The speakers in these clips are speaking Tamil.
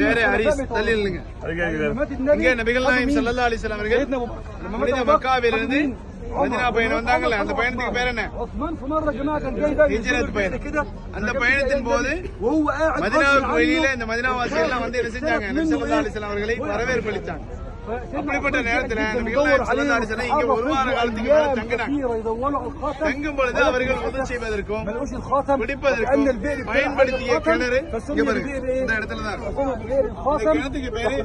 வேற ஹரிஸ் தலிலுங்க. இங்கே நபிகள் நாயகம் ஸல்லல்லாஹு அலைஹி வஸல்லம் அவர்கள் புனித மக்காவிலிருந்து மதீனா பயணம் வந்தாங்கல்ல, அந்த பயணத்துக்கு பேர் என்ன? ஹிஜ்ரத் பயணம். அந்த பயணத்தின் போது மதீனாவுக்கு வெளியில இந்த மதீனா வாசிகள் வந்து என்ன செஞ்சாங்க? நபி ஸல்லல்லாஹு அலைஹி வஸல்லம் அவர்களை வரவேற்பு அளித்தாங்க. அப்படிப்பட்ட நேரத்தில் நபிகள் நாயகம் ஸல்லல்லாஹு அலைஹி வஸல்லம் இங்கே ஒரு வார காலத்துக்கு மேல தங்கினாங்க. தங்கும் பொழுது அவர்கள் உதவி செய்வதற்கும் குடிப்பதற்கும் பயன்படுத்திய கிணறு இந்த இடத்துல தான் இருக்கும். கிணத்துக்கு பேரு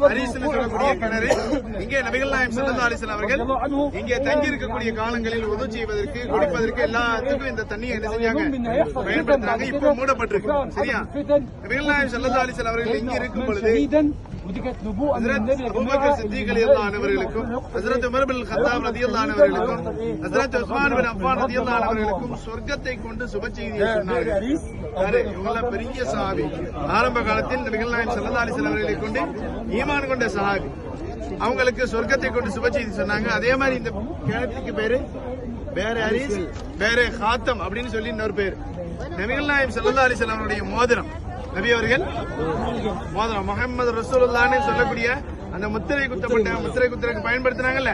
ஹரீஸ் சொல்லக்கூடிய கிணறு. இங்கே நபிகள் நாயகம் ஸல்லல்லாஹு அலைஹி வஸல்லம் அவர்கள் இங்கே தங்கி இருக்கக்கூடிய காலங்களில் உதவி செய்வதற்கு குடிப்பதற்கு எல்லாத்துக்கும் இந்த தண்ணியை என்ன செஞ்சாங்க? பயன்படுத்தினாங்க. இப்ப மூடப்பட்டிருக்கு. சரியா? நபிகள் நாயகம் ஸல்லல்லாஹு அலைஹி வஸல்லம் அவர்கள் இங்கே இருக்கும் பொழுது அபூபக்கர் சித்திக் ரலியல்லாஹு அன்ஹு அவர்களுக்கும் ஹஜ்ரத் உமர் பின் கத்தாப் ரலியல்லாஹு அன்ஹு அவர்களுக்கும் ஹஜ்ரத் உஸ்மான் பின் அஃபான் ரலியல்லாஹு அன்ஹு அவர்களுக்கும் சொர்க்கத்தை கொண்டு சுப செய்தியை சொன்னார்கள். இவங்கள பெரிய சஹாபி. ஆரம்ப காலத்தில் நபிகள் நாயகம் ஸல்லல்லாஹு அலைஹி வஸல்லம் அவர்களை கொண்டு ஈமான் கொண்ட சஹாபி. அவங்களுக்கு சொர்க்கத்தை கொண்டு சுப செய்தி சொன்னாங்க. அதே மாதிரி இந்த கிணத்துக்கு பேரு வேற ஹரீஸ் வேற காத்தம் அப்படின்னு சொல்லி இன்னொரு பேர். நபிகள் நாயகம் ஸல்லல்லாஹு அலைஹி வஸல்லம் அவருடைய மோதிரம், நபி அவர்கள் மோதிரம் முஹம்மது ரசூலுல்லாஹ்னு சொல்லக்கூடிய அந்த முத்திரை குத்தப்பட்ட முத்திரை குத்துறதுக்கு பயன்படுத்தினாங்கல்ல,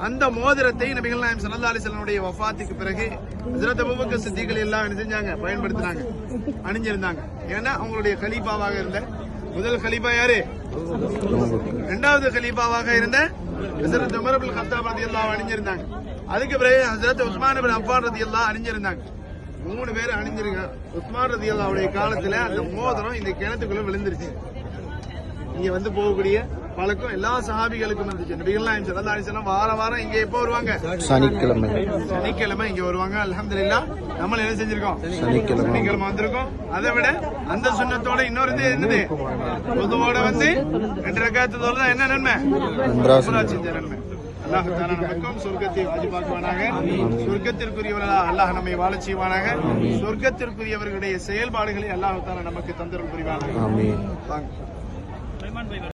அந்த மோதிரத்தை நபிகள் நாயகம் ஸல்லல்லாஹு அலைஹி வஸல்லம் வஃபாத்துக்கு பிறகு ஹஜ்ரத் அபூபக்கர் சித்திக் எல்லாம் என்ன செஞ்சாங்க? பயன்படுத்தினாங்க, அணிஞ்சிருந்தாங்க. ஏன்னா அவங்களுடைய கலீஃபாவாக இருந்த முதல் கலீஃபா யாரு? இரண்டாவது கலீஃபாவாக இருந்த ஹஜ்ரத் உமர் பின் கத்தாப் ரலியல்லாஹு அணிஞ்சிருந்தாங்க. அதுக்கு பிறகு ஹஜ்ரத் உஸ்மான் பின் அஃபான் ரலியல்லாஹு அணிஞ்சிருந்தாங்க. 3 பேர் அணிஞ்சிருங்க. உஸ்மான் ரலியல்லாஹு அவருடைய காலத்துல அந்த மோதிரம் இந்த கிணத்துக்குள்ள விழுந்துருச்சு. இங்க வந்து போகக்கூடிய பழக்கம் எல்லா சஹாபிகளுக்கும் இருந்துச்சு. நபிகள் நாயகம் ஸல்லல்லாஹு அலைஹி வஸல்லம் வாரம் இங்க எப்போ வருவாங்க? சனிக்கிழமை இங்க வருவாங்க. அல்ஹம்துலில்லாஹ் நம்ம என்ன செஞ்சிருக்கோம்? சனிக்கிழமை வந்திருக்கோம். அதை விட அந்த சுன்னத்தோட இன்னொரு இது என்னது? பொதுவோட வந்து 2 ரக்காத்து தொழுதா என்ன நன்மை? செஞ்ச நன்மை. அல்லாஹ் தஆலா நமக்கும் சொர்க்கத்தை வாஜிபாக்குவானாக. சொர்க்கத்திற்குரியவர்களாக அல்லாஹ் நம்மை வாழச் செய்வானாக. சொர்க்கத்திற்குரியவர்களுடைய செயல்பாடுகளை அல்லாஹ் தஆலா நமக்கு தந்தருள் புரிவானாக.